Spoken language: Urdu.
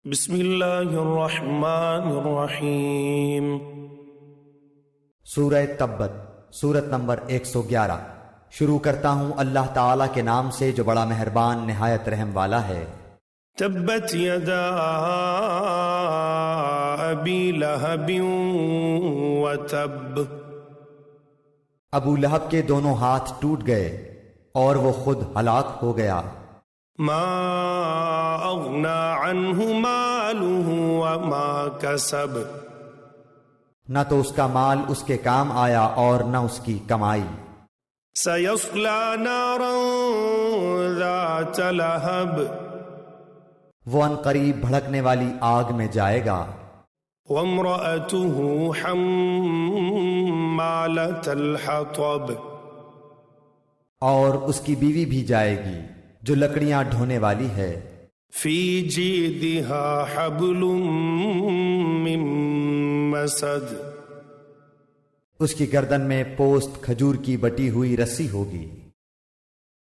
بسم اللہ الرحمن الرحیم۔ سورہ تبت، سورت نمبر 111۔ شروع کرتا ہوں اللہ تعالیٰ کے نام سے جو بڑا مہربان نہایت رحم والا ہے۔ تبت یدا ابی لہب وتب۔ ابو لہب کے دونوں ہاتھ ٹوٹ گئے اور وہ خود ہلاک ہو گیا۔ ما اغنی عنہ مالہ وما کسب۔ نہ تو اس کا مال اس کے کام آیا اور نہ اس کی کمائی۔ سیصلی نارا ذات لہب۔ وہ ان قریب بھڑکنے والی آگ میں جائے گا۔ وامرأتہ حمالۃ الحطب۔ اور اس کی بیوی بھی جائے گی جو لکڑیاں ڈھونے والی ہے۔ فی جیدہا حبل من مسد۔ اس کی گردن میں پوست کھجور کی بٹی ہوئی رسی ہوگی۔